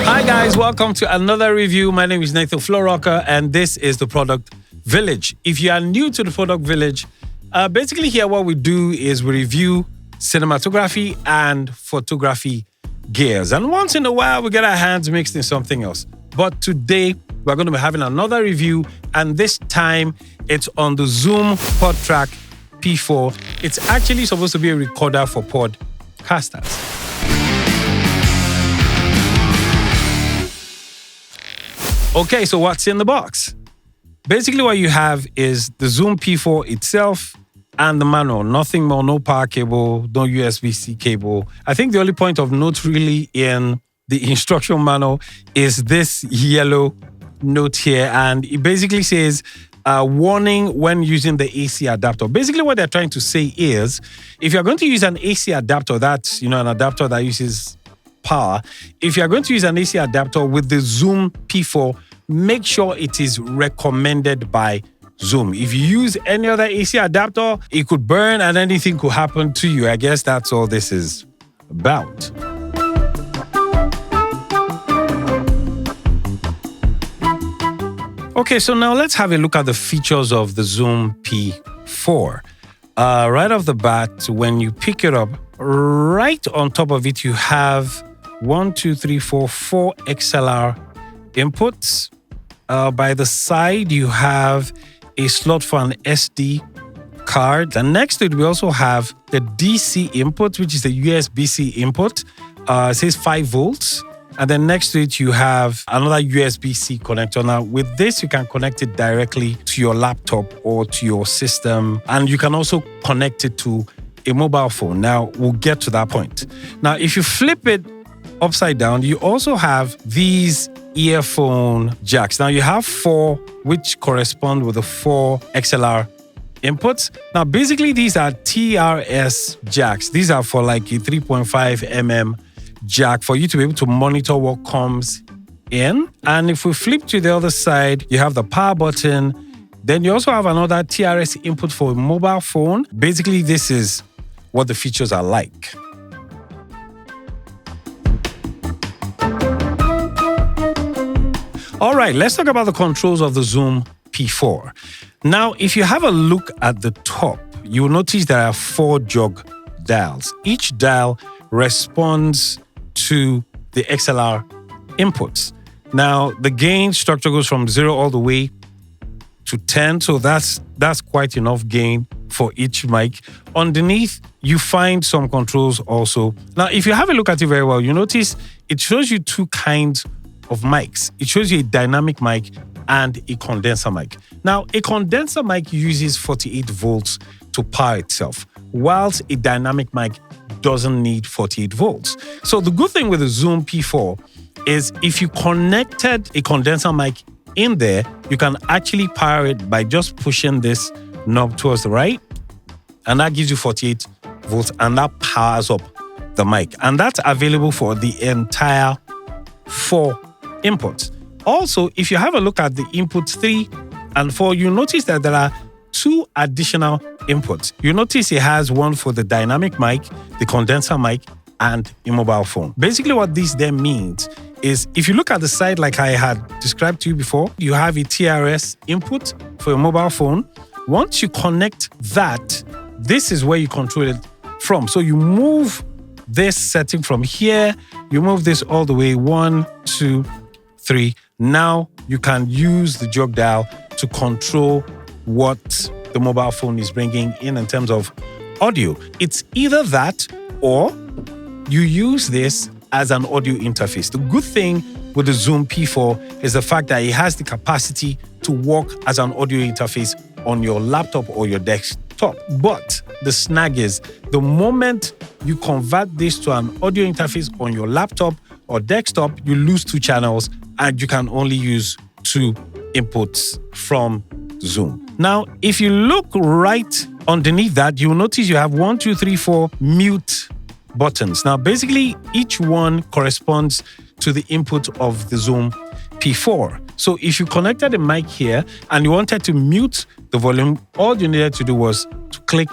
Hi guys, welcome to another review. My name is Nathan Florocker and this is the Product Village. If you are new to the Product Village, basically here what we do is we review cinematography and photography gears. And once in a while we get our hands mixed in something else. But today we're going to be having another review, and this time it's on the Zoom PodTrak P4. It's actually supposed to be a recorder for podcasters. Okay, so what's in the box? Basically what you have is the Zoom P4 itself and the manual. Nothing more, no power cable, no USB-C cable. I think the only point of note really in the instruction manual is this yellow note here, and it basically says warning when using the AC adapter. Basically what they're trying to say is if you're going to use an AC adapter, that's an adapter that uses power. If you're going to use an AC adapter with the Zoom P4, make sure it is recommended by Zoom. If you use any other AC adapter, it could burn and anything could happen to you. I guess that's all this is about. Okay, so now let's have a look at the features of the Zoom P4. Right off the bat, when you pick it up, right on top of it, you have 4 XLR inputs. By the side, you have a slot for an SD card. And next to it, we also have the DC input, which is the USB-C input. It says 5 volts. And then next to it, you have another USB-C connector. Now, with this, you can connect it directly to your laptop or to your system. And you can also connect it to a mobile phone. Now, we'll get to that point. Now, if you flip it upside down, you also have these earphone jacks. Now, you have 4, which correspond with the 4 XLR inputs. Now, basically, these are TRS jacks. These are for like a 3.5 mm jack for you to be able to monitor what comes in. And if we flip to the other side, you have the power button. Then you also have another TRS input for a mobile phone. Basically, this is what the features are like. All right, let's talk about the controls of the Zoom P4. Now, if you have a look at the top, you will notice there are 4 jog dials. Each dial responds to the XLR inputs. Now, the gain structure goes from 0 all the way to 10, so that's quite enough gain for each mic. Underneath, you find some controls also. Now, if you have a look at it very well, you notice it shows you 2 kinds of mics. It shows you a dynamic mic and a condenser mic. Now, a condenser mic uses 48 volts to power itself, whilst a dynamic mic doesn't need 48 volts. So the good thing with the Zoom P4 is if you connected a condenser mic in there, you can actually power it by just pushing this knob towards the right, and that gives you 48 volts, and that powers up the mic. And that's available for the entire 4 inputs. Also, if you have a look at the inputs 3 and 4, you notice that there are 2 additional inputs. You notice it has one for the dynamic mic, the condenser mic, and a mobile phone. Basically what this then means is if you look at the side like I had described to you before, you have a TRS input for a mobile phone. Once you connect that, this is where you control it from. So you move this setting from here, you move this all the way 1, 2, 3. Now you can use the jog dial to control what the mobile phone is bringing in terms of audio. It's either that or you use this as an audio interface. The good thing with the Zoom P4 is the fact that it has the capacity to work as an audio interface on your laptop or your desktop. But the snag is the moment you convert this to an audio interface on your laptop or desktop, you lose 2 channels and you can only use 2 inputs from Zoom. Now, if you look right underneath that, you'll notice you have 1, 2, 3, 4 mute buttons. Now, basically, each one corresponds to the input of the Zoom P4. So if you connected a mic here and you wanted to mute the volume, all you needed to do was to click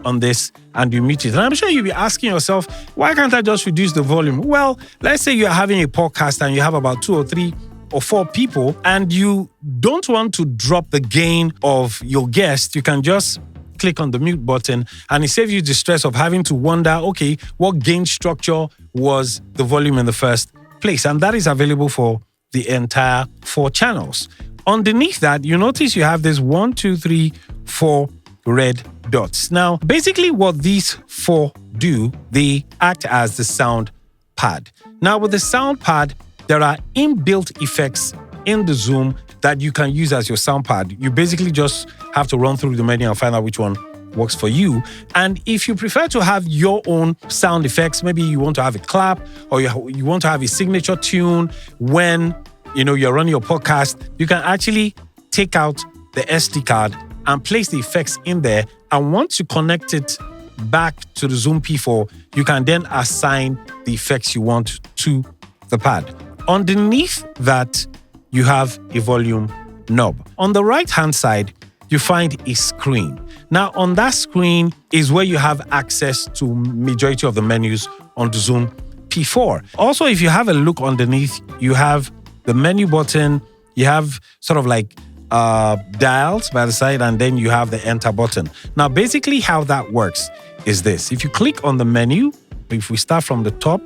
on this and you mute it. And I'm sure you'll be asking yourself, why can't I just reduce the volume? Well, let's say you're having a podcast and you have about 2 or 3 or 4 people and you don't want to drop the gain of your guest. You can just click on the mute button and it saves you the stress of having to wonder, okay, what gain structure was the volume in the first place? And that is available for the entire 4 channels. Underneath that, you notice you have this 1, 2, 3, 4 red dots. Now, basically what these 4 do, they act as the sound pad. Now, with the sound pad, there are inbuilt effects in the Zoom that you can use as your sound pad. You basically just have to run through the menu and find out which one works for you. And if you prefer to have your own sound effects, maybe you want to have a clap or you want to have a signature tune when you're running your podcast, you can actually take out the SD card and place the effects in there. And once you connect it back to the Zoom P4, you can then assign the effects you want to the pad. Underneath that, you have a volume knob. On the right-hand side, you find a screen. Now, on that screen is where you have access to majority of the menus on the Zoom P4. Also, if you have a look underneath, you have the menu button, you have sort of like dials by the side, and then you have the enter button. Now, basically how that works is this. If you click on the menu, if we start from the top,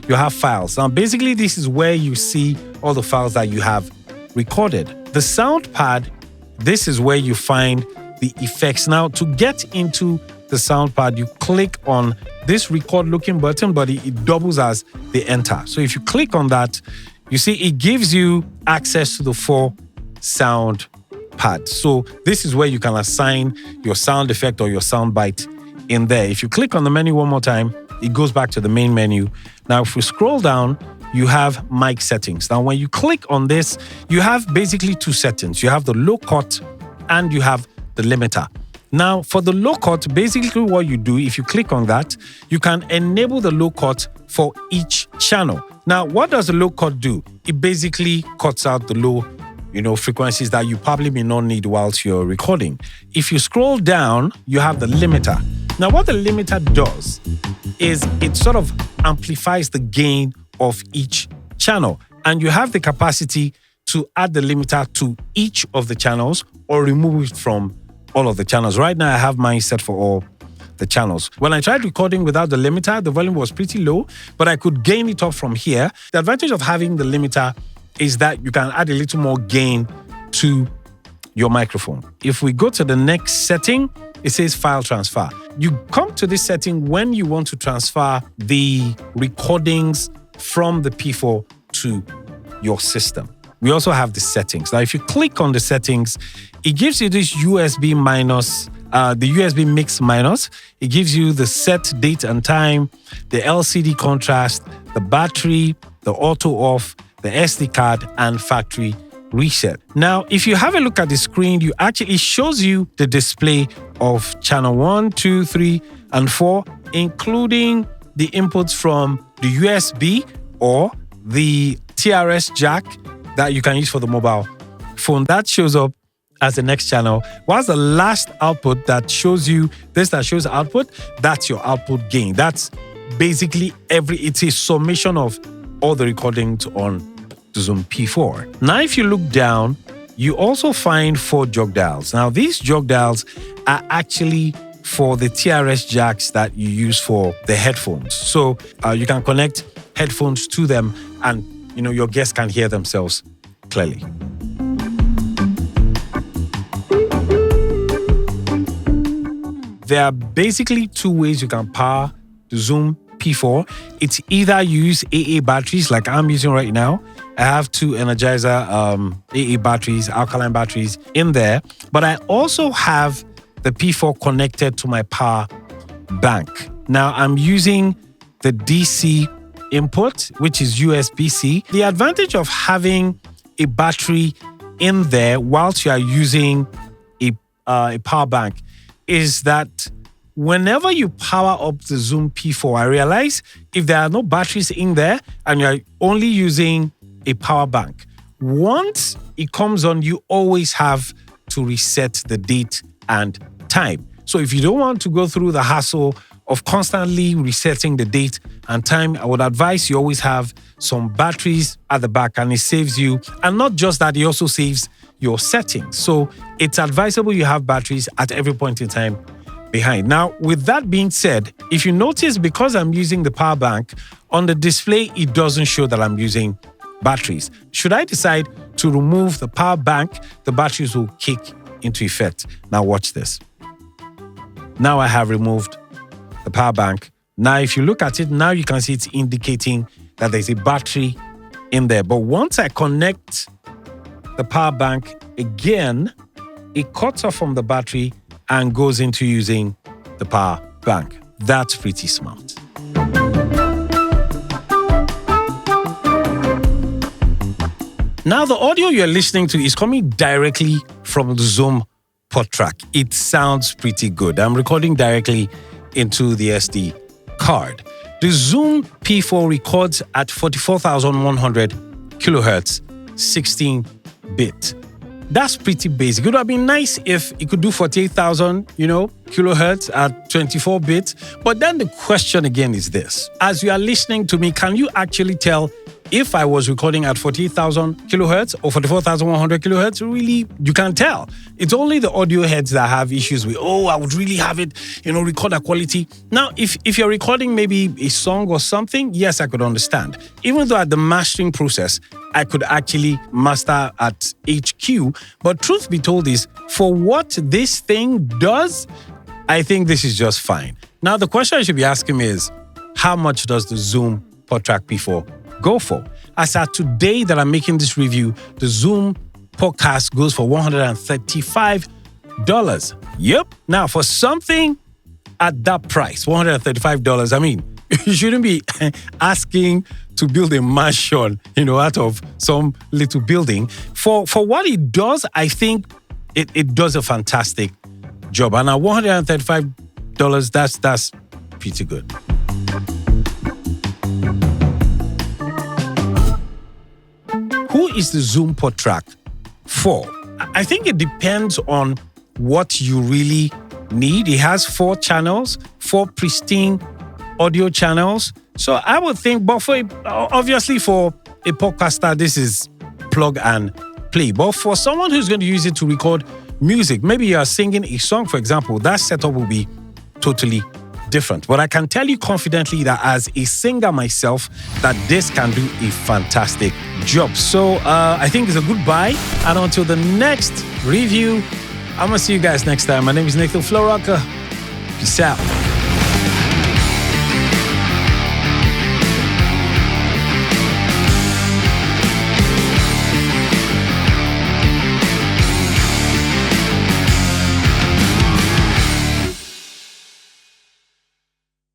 you have files. Now, basically, this is where you see all the files that you have recorded. The sound pad, this is where you find the effects. Now, to get into the sound pad, you click on this record looking button, but it doubles as the enter. So if you click on that, you see it gives you access to the 4 sound pads. So this is where you can assign your sound effect or your sound bite in there. If you click on the menu one more time, it goes back to the main menu. Now, if we scroll down, you have mic settings. Now, when you click on this, you have basically 2 settings. You have the low cut and you have the limiter. Now, for the low cut, basically what you do, if you click on that, you can enable the low cut for each channel. Now, what does the low cut do? It basically cuts out the low, frequencies that you probably may not need whilst you're recording. If you scroll down, you have the limiter. Now, what the limiter does is it sort of amplifies the gain of each channel, and you have the capacity to add the limiter to each of the channels or remove it from all of the channels. Right now, I have mine set for all the channels. When I tried recording without the limiter, the volume was pretty low, but I could gain it up from here. The advantage of having the limiter is that you can add a little more gain to your microphone. If we go to the next setting, it says file transfer. You come to this setting when you want to transfer the recordings from the P4 to your system. We also have the settings. Now, if you click on the settings, it gives you this USB minus, the USB mix minus. It gives you the set date and time, the LCD contrast, the battery, the auto off, the SD card, and factory reset. Now, if you have a look at the screen, it shows you the display of channel 1, 2, 3, and 4, including the inputs from the USB or the TRS jack that you can use for the mobile phone. That shows up as the next channel. Whilst the last output that shows you this, that shows output, that's your output gain. That's basically it's a summation of all the recordings on the Zoom P4. Now, if you look down, you also find 4 jog dials. Now, these jog dials are actually for the TRS jacks that you use for the headphones. So you can connect headphones to them and your guests can hear themselves clearly. There are basically 2 ways you can power the Zoom P4. It's either use AA batteries like I'm using right now. I have 2 Energizer AA batteries, alkaline batteries in there. But I also have the P4 connected to my power bank. Now I'm using the DC input, which is USB-C. The advantage of having a battery in there whilst you are using a power bank is that whenever you power up the Zoom P4, I realize if there are no batteries in there and you're only using a power bank, once it comes on, you always have to reset the date and time. So if you don't want to go through the hassle of constantly resetting the date and time, I would advise you always have some batteries at the back, and it saves you. And not just that, it also saves your settings. So it's advisable you have batteries at every point in time behind. Now, with that being said, if you notice, because I'm using the power bank, on the display, it doesn't show that I'm using batteries. Should I decide to remove the power bank, the batteries will kick into effect. Now watch this. Now I have removed the power bank. Now, if you look at it, now you can see it's indicating that there's a battery in there. But once I connect the power bank again, it cuts off from the battery and goes into using the power bank. That's pretty smart. Now, the audio you're listening to is coming directly from the Zoom PodTrak. It sounds pretty good. I'm recording directly into the SD card. The Zoom P4 records at 44,100 kilohertz, 16-bit. That's pretty basic. It would have been nice if it could do 48,000, kilohertz at 24-bit. But then the question again is this. As you are listening to me, can you actually tell if I was recording at 48,000 kilohertz or 44,100 kilohertz? Really, you can't tell. It's only the audio heads that have issues with, I would really have it, record at quality. Now, if you're recording maybe a song or something, yes, I could understand. Even though at the mastering process, I could actually master at HQ. But truth be told is, for what this thing does, I think this is just fine. Now, the question I should be asking me is, how much does the Zoom PodTrak P4 go for? As at today that I'm making this review, the Zoom podcast goes for $135. Yep. Now, for something at that price, $135, I mean, you shouldn't be asking to build a mansion, out of some little building. For what it does, I think it does a fantastic job. And at $135, that's pretty good. Who is the Zoom PodTrak for? I think it depends on what you really need. It has 4 channels, 4 pristine audio channels. So I would think, but obviously for a podcaster, this is plug and play. But for someone who's going to use it to record music, maybe you are singing a song, for example, that setup will be totally different. But I can tell you confidently that as a singer myself, that this can do a fantastic job. So I think it's a good buy. And until the next review, I'm going to see you guys next time. My name is Nathan Florocker. Peace out.